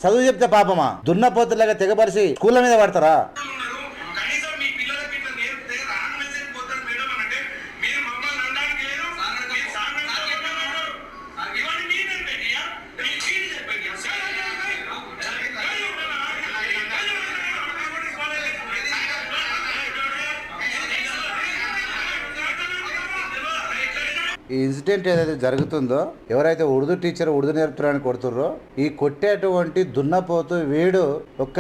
చదువు చెప్తే పాపమా? దున్నపోతులాగా తెగపరిచి స్కూళ్ళ మీద పడతారా? ఈ ఇన్సిడెంట్ ఏదైతే జరుగుతుందో, ఎవరైతే ఉర్దూ టీచర్ ఉర్దూ నేర్పుతారని కొడుతుర్రో, ఈ కొట్టేటువంటి దున్నపోతు వీడు ఒక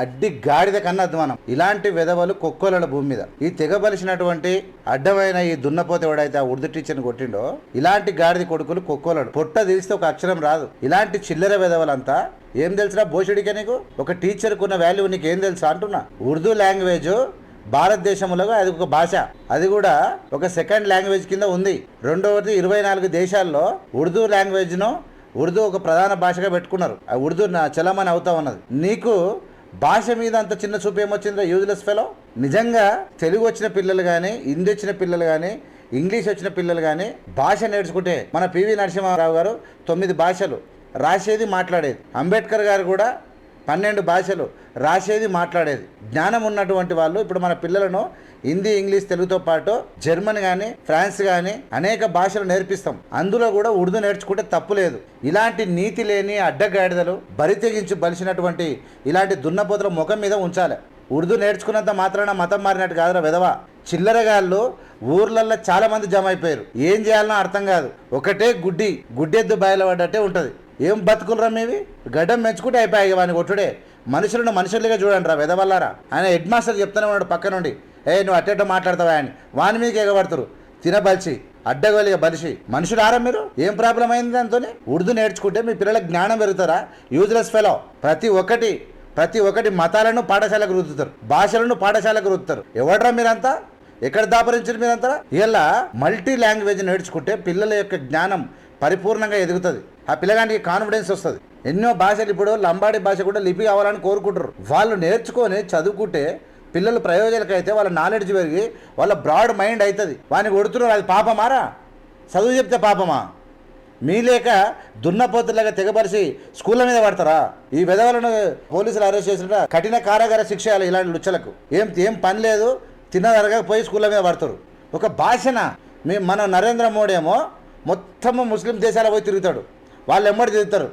అడ్డి గాడిద కన్నా అధ్వానం. ఇలాంటి వెధవలు కొక్కోల భూమి మీద. ఈ తెగబలిసినటువంటి అడ్డమైన ఈ దున్నపోతే ఎవడైతే ఆ ఉర్దూ టీచర్ని కొట్టిండో, ఇలాంటి గాడిద కొడుకులు కొక్కోలడు. పొట్ట తీస్తే ఒక అక్షరం రాదు. ఇలాంటి చిల్లర వెధవలంతా ఏం తెలుసురా భోషుడికే? నీకు ఒక టీచర్కు ఉన్న వాల్యూ నీకు ఏం తెలుసా అంటున్నా. ఉర్దూ లాంగ్వేజ్ భారతదేశంలో అది ఒక భాష, అది కూడా ఒక సెకండ్ లాంగ్వేజ్ కింద ఉంది. రెండవది 24 దేశాల్లో ఉర్దూ లాంగ్వేజ్ను ఉర్దూ ఒక ప్రధాన భాషగా పెట్టుకున్నారు. ఆ ఉర్దూ చలమని అవుతా ఉన్నది. నీకు భాష మీద అంత చిన్న చూపు ఏమొచ్చిందో యూజ్లెస్ ఫెలో. నిజంగా తెలుగు వచ్చిన పిల్లలు కానీ, హిందీ వచ్చిన పిల్లలు కానీ, ఇంగ్లీష్ వచ్చిన పిల్లలు కానీ భాష నేర్చుకుంటే, మన పివి నరసింహారావు గారు 9 భాషలు రాసేది మాట్లాడేది. అంబేద్కర్ గారు కూడా 12 భాషలు రాసేది మాట్లాడేది. జ్ఞానం ఉన్నటువంటి వాళ్ళు ఇప్పుడు మన పిల్లలను హిందీ, ఇంగ్లీష్, తెలుగుతో పాటు జర్మన్ కానీ, ఫ్రాన్స్ కానీ అనేక భాషలు నేర్పిస్తాం. అందులో కూడా ఉర్దూ నేర్చుకుంటే తప్పు లేదు. ఇలాంటి నీతి లేని అడ్డగాడిదలు బరి తెగించి బలిసినటువంటి ఇలాంటి దున్నపోతుల ముఖం మీద ఉంచాలి. ఉర్దూ నేర్చుకున్నంత మాత్రాన మతం మారినట్టు కాదురా వెధవ. చిల్లరగాళ్ళు ఊర్లల్లో చాలా మంది జమ అయిపోయారు. ఏం చేయాలనో అర్థం కాదు. ఒకటే గుడ్డెద్దు బయలుపడ్డట్టే ఉంటుంది. ఏం బతుకులరా మీవి? గడ్డం మెచ్చుకుంటే అయిపోయాయి వాని కొట్టుడే. మనుషులను మనుషులుగా చూడండి రా వెధవల్లారా. ఆయన హెడ్ మాస్టర్ చెప్తానే ఉన్నాడు పక్క నుండి, నువ్వు అట్టేటో మాట్లాడతావా అని. వాని మీదకి ఎగబడతారు తినబలిచి అడ్డగోలిగా బలిసి. మనుషులు ఆరా మీరు? ఏం ప్రాబ్లం అయింది దాంతో? ఉర్దూ నేర్చుకుంటే మీ పిల్లలకు జ్ఞానం పెరుగుతారా? Useless fellow. ప్రతి ఒక్కటి మతాలను పాఠశాలకు రుద్దుతారు, భాషలను పాఠశాలకు రుద్దుతారు. ఎవడ్రా మీరంతా? ఎక్కడ దాపరించారు మీరంతా? ఇలా మల్టీ లాంగ్వేజ్ నేర్చుకుంటే పిల్లల యొక్క జ్ఞానం పరిపూర్ణంగా ఎదుగుతుంది. ఆ పిల్లగానికి కాన్ఫిడెన్స్ వస్తుంది. ఎన్నో భాషలు ఇప్పుడు లంబాడి భాష కూడా లిపి కావాలని కోరుకుంటారు. వాళ్ళు నేర్చుకొని చదువుకుంటే పిల్లలు ప్రయోజనకైతే వాళ్ళ నాలెడ్జ్ పెరిగి వాళ్ళ బ్రాడ్ మైండ్ అవుతుంది. వాడిని కొడుతున్నారు, అది పాపమారా? చదువు చెప్తే పాపమా? మీ లేక దున్నపోతులాగా తెగపరిచి స్కూళ్ళ మీద పడతారా? ఈ విధవలను పోలీసులు అరెస్ట్ చేసిన కఠిన కారాగార శిక్ష ఇలాంటి లుచ్చలకు. ఏం పని లేదు, తిన్నదరగకపోయి స్కూళ్ళ మీద పడతారు. ఒక భాషన మన నరేంద్ర మోడీ ఏమో మొత్తము ముస్లిం దేశాల పోయి తిరుగుతాడు, వాళ్ళు ఎమ్మడి తిరుగుతారు.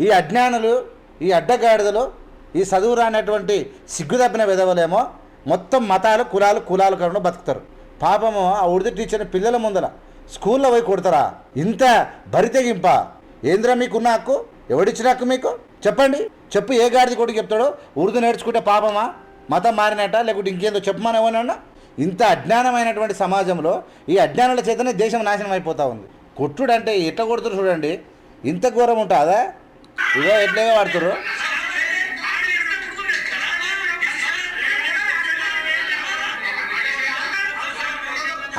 ఈ అజ్ఞానులు, ఈ అడ్డగాడిదలు, ఈ చదువు రానటువంటి సిగ్గుదప్పిన విధవలేమో మొత్తం మతాలు కులాలు కాకుండా బతుకుతారు. పాపము ఆ ఉర్దూ టీచర్ని పిల్లల ముందర స్కూల్లో పోయి కొడతారా? ఇంత బరితెగింప ఏంద్రా మీకున్న హక్కు? ఎవడిచ్చిన హక్కు మీకు? చెప్పు. ఏ గాడిది కొడుకు చెప్తాడో ఉర్దూ నేర్చుకుంటే పాపమా? మతం మారినట్ట లేకుంటే ఇంకేందో చెప్పమని ఏమన్నా? ఇంత అజ్ఞానమైనటువంటి సమాజంలో ఈ అజ్ఞానుల చేతనే దేశం నాశనం అయిపోతూ ఉంది. కొట్టుడు అంటే ఎట్లా కొడుతురు చూడండి. ఇంత ఘోరం ఉంటుందా? ఇదో ఎట్లేగా వాడుతురు.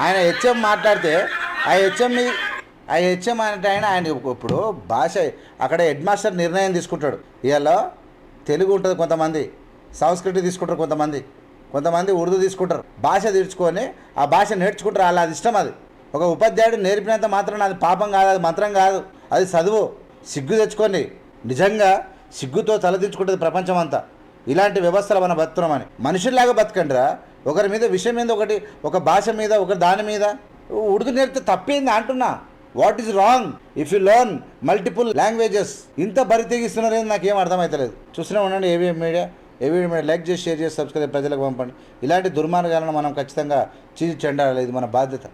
ఆయన హెచ్ఎం మాట్లాడితే ఆ హెచ్ఎం అంటే ఆయన ఇప్పుడు భాష అక్కడ హెడ్ మాస్టర్ నిర్ణయం తీసుకుంటాడు. ఇవాళ తెలుగు ఉంటుంది కొంతమంది, సంస్కృతి తీసుకుంటారు కొంతమంది ఉర్దూ తీసుకుంటారు. భాష తీర్చుకొని ఆ భాష నేర్చుకుంటారు. అలా అది ఇష్టం. అది ఒక ఉపాధ్యాయుడు నేర్పినంత మాత్రం అది పాపం కాదు, అది మంత్రం కాదు, అది చదువు. సిగ్గు తెచ్చుకొని నిజంగా సిగ్గుతో తలదించుకుంటుంది ప్రపంచం అంతా. ఇలాంటి వ్యవస్థలు మనం బతుకున్నామని మనుషుల్లాగా బతకండిరా. ఒకరి మీద విషయం మీద ఒక భాష మీద దాని మీద ఉర్దూ నేర్పితే తప్పేంది అంటున్నా. What is wrong if you learn multiple languages? ఇంత బరి తెగిస్తున్నారేది నాకేం అర్థమవుతలేదు. చూస్తూనే ఉండండి ఏవిఎం మీడియా. లైక్ చేసి, షేర్ చేసి, సబ్స్క్రైబ్ ప్రజలకు పంపండి. ఇలాంటి దుర్మార్గాలను మనం ఖచ్చితంగా చీల్చి చెండాలి. ఇది మన బాధ్యత.